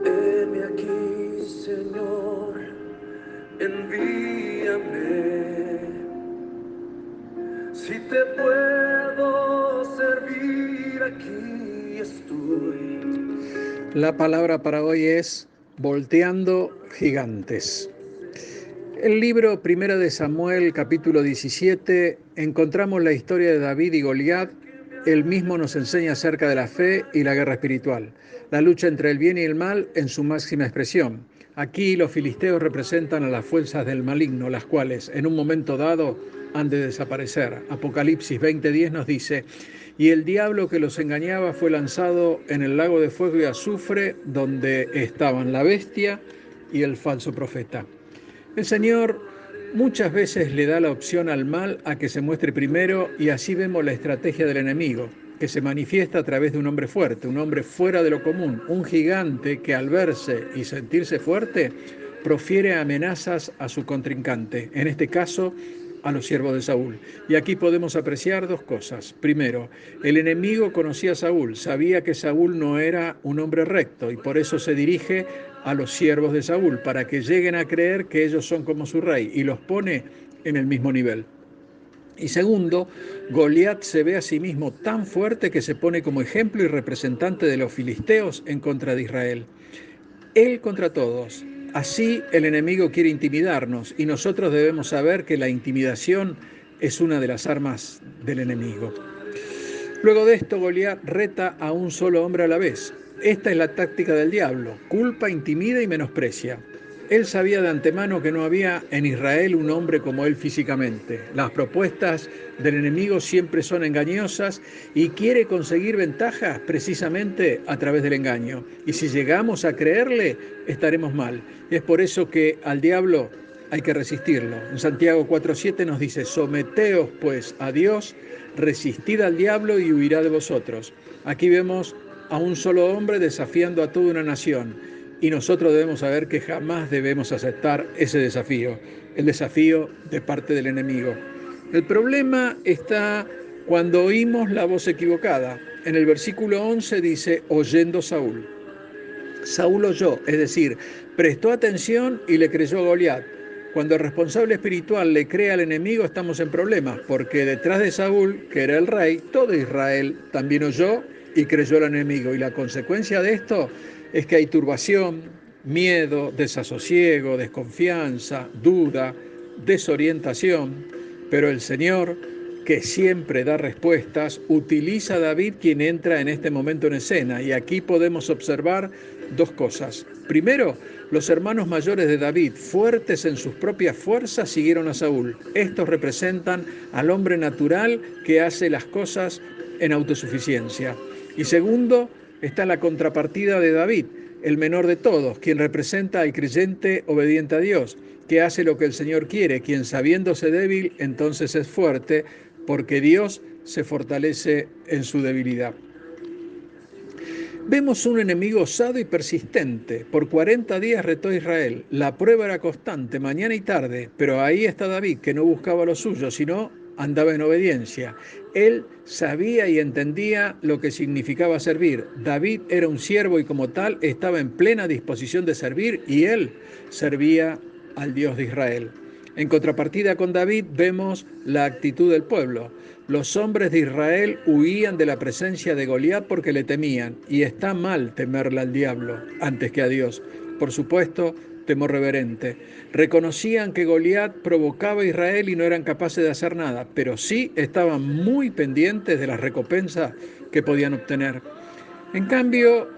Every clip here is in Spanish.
Heme aquí, Señor, envíame. Si te puedo servir, aquí estoy. La palabra para hoy es Volteando Gigantes. El libro Primera de Samuel, capítulo 17, encontramos la historia de David y Goliat. Él mismo nos enseña acerca de la fe y la guerra espiritual, la lucha entre el bien y el mal en su máxima expresión. Aquí los filisteos representan a las fuerzas del maligno, las cuales en un momento dado han de desaparecer. Apocalipsis 20:10 nos dice: y el diablo que los engañaba fue lanzado en el lago de fuego y azufre, donde estaban la bestia y el falso profeta. El Señor muchas veces le da la opción al mal a que se muestre primero, y así vemos la estrategia del enemigo, que se manifiesta a través de un hombre fuerte, un hombre fuera de lo común, un gigante que al verse y sentirse fuerte, profiere amenazas a su contrincante, en este caso a los siervos de Saúl. Y aquí podemos apreciar dos cosas. Primero, el enemigo conocía a Saúl, sabía que Saúl no era un hombre recto y por eso se dirige a los siervos de Saúl, para que lleguen a creer que ellos son como su rey, y los pone en el mismo nivel. Y segundo, Goliat se ve a sí mismo tan fuerte que se pone como ejemplo y representante de los filisteos en contra de Israel. Él contra todos. Así el enemigo quiere intimidarnos, y nosotros debemos saber que la intimidación es una de las armas del enemigo. Luego de esto, Goliat reta a un solo hombre a la vez. Esta es la táctica del diablo: culpa, intimida y menosprecia. Él sabía de antemano que no había en Israel un hombre como él físicamente. Las propuestas del enemigo siempre son engañosas y quiere conseguir ventajas precisamente a través del engaño. Y si llegamos a creerle, estaremos mal. Es por eso que al diablo hay que resistirlo. En Santiago 4:7 nos dice: someteos pues a Dios, resistid al diablo y huirá de vosotros. Aquí vemos a un solo hombre desafiando a toda una nación, y nosotros debemos saber que jamás debemos aceptar ese desafío, el desafío de parte del enemigo. El problema está cuando oímos la voz equivocada. En el versículo 11 dice: oyendo Saúl. Saúl oyó, es decir, prestó atención y le creyó a Goliat. Cuando el responsable espiritual le cree al enemigo, estamos en problemas, porque detrás de Saúl, que era el rey, todo Israel también oyó y creyó al enemigo. Y la consecuencia de esto es que hay turbación, miedo, desasosiego, desconfianza, duda, desorientación. Pero el Señor, que siempre da respuestas, utiliza a David, quien entra en este momento en escena. Y aquí podemos observar dos cosas. Primero, los hermanos mayores de David, fuertes en sus propias fuerzas, siguieron a Saúl. Estos representan al hombre natural que hace las cosas en autosuficiencia. Y segundo, está la contrapartida de David, el menor de todos, quien representa al creyente obediente a Dios, que hace lo que el Señor quiere, quien sabiéndose débil, entonces es fuerte, porque Dios se fortalece en su debilidad. Vemos un enemigo osado y persistente. Por 40 días retó a Israel. La prueba era constante, mañana y tarde, pero ahí está David, que no buscaba lo suyo, sino andaba en obediencia. Él sabía y entendía lo que significaba servir. David era un siervo y como tal estaba en plena disposición de servir, y él servía al Dios de Israel. En contrapartida con David vemos la actitud del pueblo. Los hombres de Israel huían de la presencia de Goliat porque le temían, y está mal temerle al diablo antes que a Dios. Por supuesto, temor reverente. Reconocían que Goliat provocaba a Israel y no eran capaces de hacer nada, pero sí estaban muy pendientes de las recompensas que podían obtener. En cambio,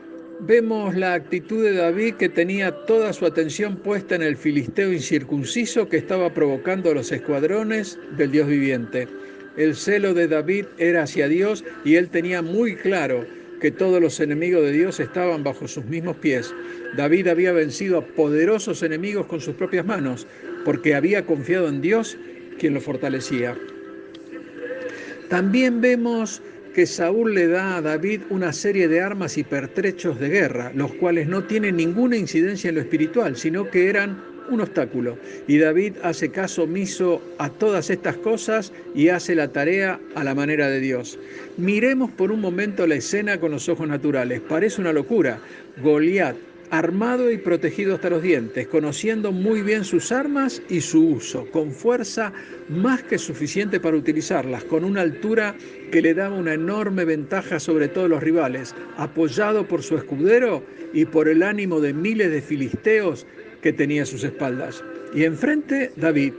vemos la actitud de David, que tenía toda su atención puesta en el filisteo incircunciso que estaba provocando a los escuadrones del Dios viviente. El celo de David era hacia Dios, y él tenía muy claro que todos los enemigos de Dios estaban bajo sus mismos pies. David había vencido a poderosos enemigos con sus propias manos, porque había confiado en Dios, quien lo fortalecía. También vemos que Saúl le da a David una serie de armas y pertrechos de guerra, los cuales no tienen ninguna incidencia en lo espiritual, sino que eran un obstáculo. Y David hace caso omiso a todas estas cosas y hace la tarea a la manera de Dios. Miremos por un momento la escena con los ojos naturales. Parece una locura. Goliat, armado y protegido hasta los dientes, conociendo muy bien sus armas y su uso, con fuerza más que suficiente para utilizarlas, con una altura que le daba una enorme ventaja sobre todos los rivales, apoyado por su escudero y por el ánimo de miles de filisteos que tenía a sus espaldas. Y enfrente David,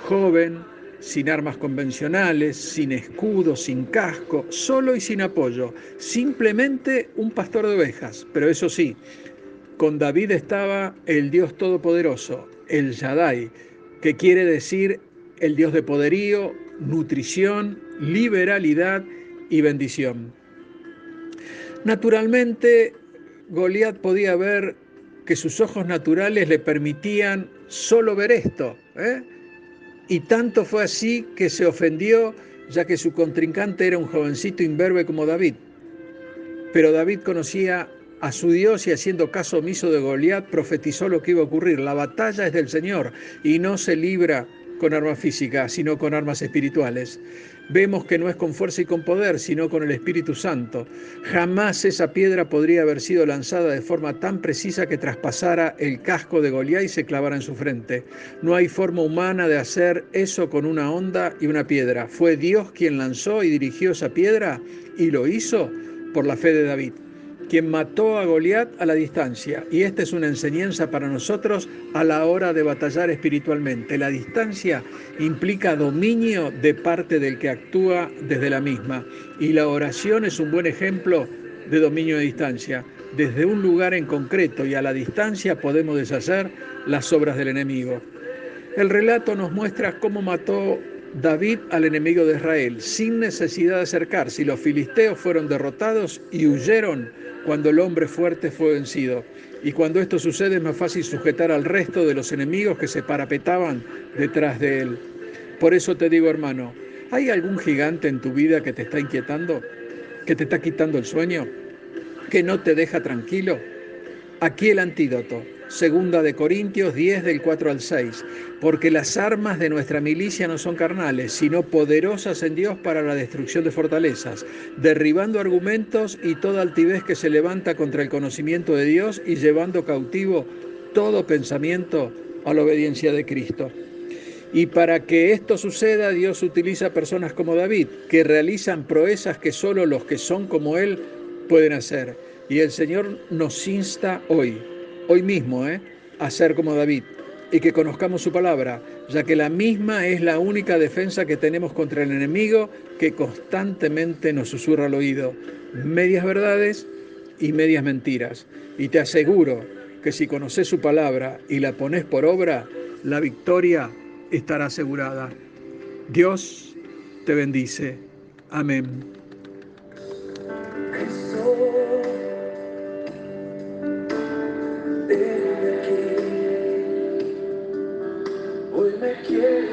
joven, sin armas convencionales, sin escudo, sin casco, solo y sin apoyo, simplemente un pastor de ovejas. Pero eso sí, con David estaba el Dios Todopoderoso, el Shaddai, que quiere decir el Dios de poderío, nutrición, liberalidad y bendición. Naturalmente, Goliat podía ver que sus ojos naturales le permitían solo ver esto, y tanto fue así que se ofendió, ya que su contrincante era un jovencito imberbe como David. Pero David conocía a su Dios y, haciendo caso omiso de Goliat, profetizó lo que iba a ocurrir. La batalla es del Señor y no se libra con armas físicas, sino con armas espirituales. Vemos que no es con fuerza y con poder, sino con el Espíritu Santo. Jamás esa piedra podría haber sido lanzada de forma tan precisa que traspasara el casco de Goliat y se clavara en su frente. No hay forma humana de hacer eso con una honda y una piedra. Fue Dios quien lanzó y dirigió esa piedra, y lo hizo por la fe de David, quien mató a Goliat a la distancia. Y esta es una enseñanza para nosotros a la hora de batallar espiritualmente. La distancia implica dominio de parte del que actúa desde la misma. Y la oración es un buen ejemplo de dominio de distancia. Desde un lugar en concreto y a la distancia podemos deshacer las obras del enemigo. El relato nos muestra cómo mató David al enemigo de Israel, sin necesidad de acercarse, y los filisteos fueron derrotados y huyeron cuando el hombre fuerte fue vencido. Y cuando esto sucede es más fácil sujetar al resto de los enemigos que se parapetaban detrás de él. Por eso te digo, hermano, ¿hay algún gigante en tu vida que te está inquietando? ¿Que te está quitando el sueño? ¿Que no te deja tranquilo? Aquí el antídoto. Segunda de Corintios 10 del 4 al 6. Porque las armas de nuestra milicia no son carnales, sino poderosas en Dios para la destrucción de fortalezas, derribando argumentos y toda altivez que se levanta contra el conocimiento de Dios, y llevando cautivo todo pensamiento a la obediencia de Cristo. Y para que esto suceda, Dios utiliza personas como David, que realizan proezas que solo los que son como él pueden hacer. Y el Señor nos insta hoy mismo, a ser como David, y que conozcamos su palabra, ya que la misma es la única defensa que tenemos contra el enemigo, que constantemente nos susurra al oído medias verdades y medias mentiras. Y te aseguro que si conoces su palabra y la pones por obra, la victoria estará asegurada. Dios te bendice. Amén. Hoy me quiero